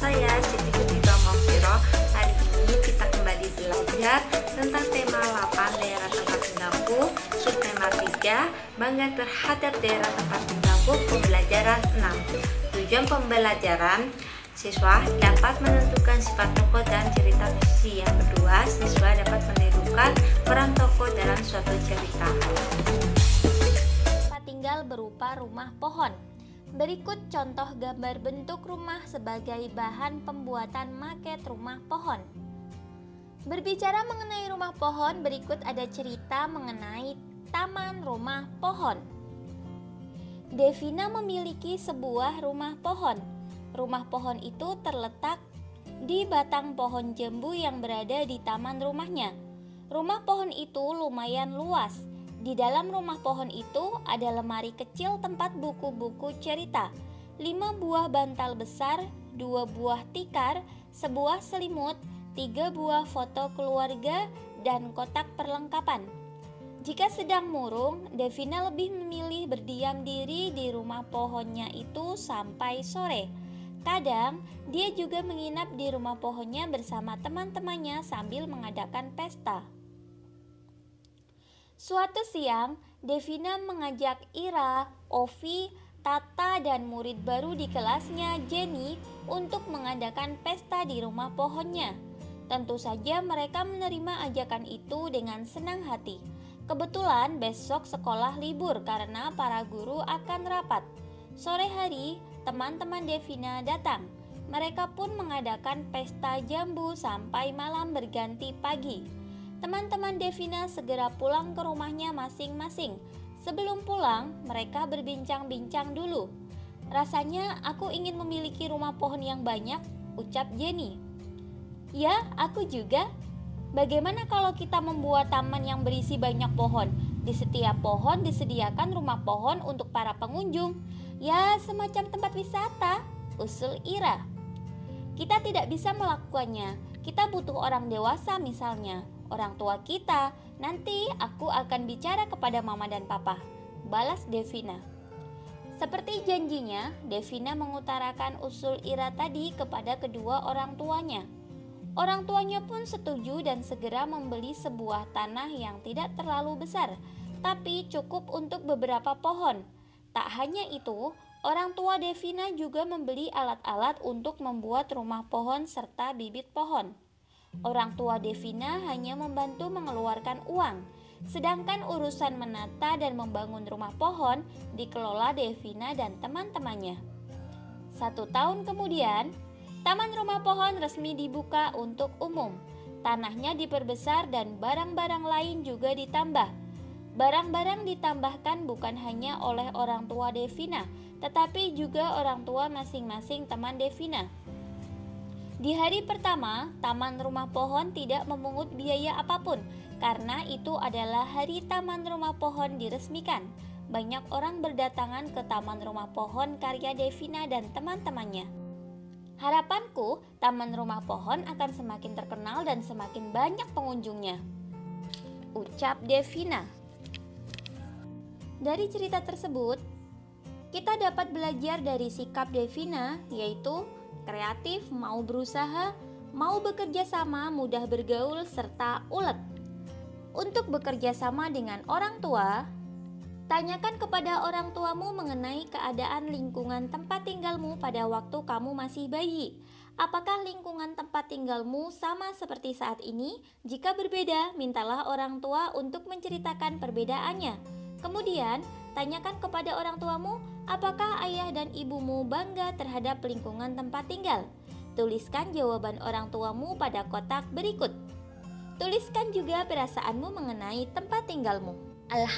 saya Siti Putri Mofiro. Hari ini kita kembali belajar tentang tema 8 daerah tempat tinggalku, subtema 3 bangga terhadap daerah tempat tinggalku, pembelajaran 6. Tujuan pembelajaran: siswa dapat menentukan sifat tokoh dan cerita fiksi. Yang kedua, siswa dapat menirukan peran tokoh dalam suatu cerita. Tempat tinggal berupa rumah pohon. Berikut contoh gambar bentuk rumah sebagai bahan pembuatan maket rumah pohon. Berbicara mengenai rumah pohon, berikut ada cerita mengenai taman rumah pohon. Devina memiliki sebuah rumah pohon. Rumah pohon itu terletak di batang pohon jambu yang berada di taman rumahnya. Rumah pohon itu lumayan luas. Di dalam rumah pohon itu ada lemari kecil tempat buku-buku cerita, 5 buah bantal besar, 2 buah tikar, sebuah selimut, 3 buah foto keluarga, dan kotak perlengkapan. Jika sedang murung, Devina lebih memilih berdiam diri di rumah pohonnya itu sampai sore. Kadang, dia juga menginap di rumah pohonnya bersama teman-temannya sambil mengadakan pesta. Suatu siang, Devina mengajak Ira, Ovi, Tata, dan murid baru di kelasnya, Jenny, untuk mengadakan pesta di rumah pohonnya. Tentu saja mereka menerima ajakan itu dengan senang hati. Kebetulan besok sekolah libur karena para guru akan rapat. Sore hari, teman-teman Devina datang. Mereka pun mengadakan pesta jambu sampai malam berganti pagi. Teman-teman Devina segera pulang ke rumahnya masing-masing. Sebelum pulang, mereka berbincang-bincang dulu. "Rasanya aku ingin memiliki rumah pohon yang banyak," ucap Jenny. "Ya, aku juga. Bagaimana kalau kita membuat taman yang berisi banyak pohon? Di setiap pohon disediakan rumah pohon untuk para pengunjung. Ya, semacam tempat wisata," usul Ira. "Kita tidak bisa melakukannya. Kita butuh orang dewasa misalnya. Orang tua kita. Nanti aku akan bicara kepada mama dan papa," balas Devina. Seperti janjinya, Devina mengutarakan usul Ira tadi kepada kedua orang tuanya. Orang tuanya pun setuju dan segera membeli sebuah tanah yang tidak terlalu besar, tapi cukup untuk beberapa pohon. Tak hanya itu, orang tua Devina juga membeli alat-alat untuk membuat rumah pohon serta bibit pohon. Orang tua Devina hanya membantu mengeluarkan uang, sedangkan urusan menata dan membangun rumah pohon dikelola Devina dan teman-temannya. 1 tahun kemudian, taman rumah pohon resmi dibuka untuk umum. Tanahnya diperbesar dan barang-barang lain juga ditambah. Barang-barang ditambahkan bukan hanya oleh orang tua Devina, tetapi juga orang tua masing-masing teman Devina. Di hari pertama, taman rumah pohon tidak memungut biaya apapun karena itu adalah hari taman rumah pohon diresmikan. Banyak orang berdatangan ke taman rumah pohon karya Devina dan teman-temannya. Harapanku, taman rumah pohon akan semakin terkenal dan semakin banyak pengunjungnya, ucap Devina. Dari cerita tersebut, kita dapat belajar dari sikap Devina, yaitu kreatif, mau berusaha, mau bekerja sama, mudah bergaul, serta ulet. Untuk bekerja sama dengan orang tua, tanyakan kepada orang tuamu mengenai keadaan lingkungan tempat tinggalmu pada waktu kamu masih bayi. Apakah lingkungan tempat tinggalmu sama seperti saat ini? Jika berbeda, mintalah orang tua untuk menceritakan perbedaannya. Kemudian, tanyakan kepada orang tuamu, apakah ayah dan ibumu bangga terhadap lingkungan tempat tinggal? Tuliskan jawaban orang tuamu pada kotak berikut. Tuliskan juga perasaanmu mengenai tempat tinggalmu. Alhamdulillah.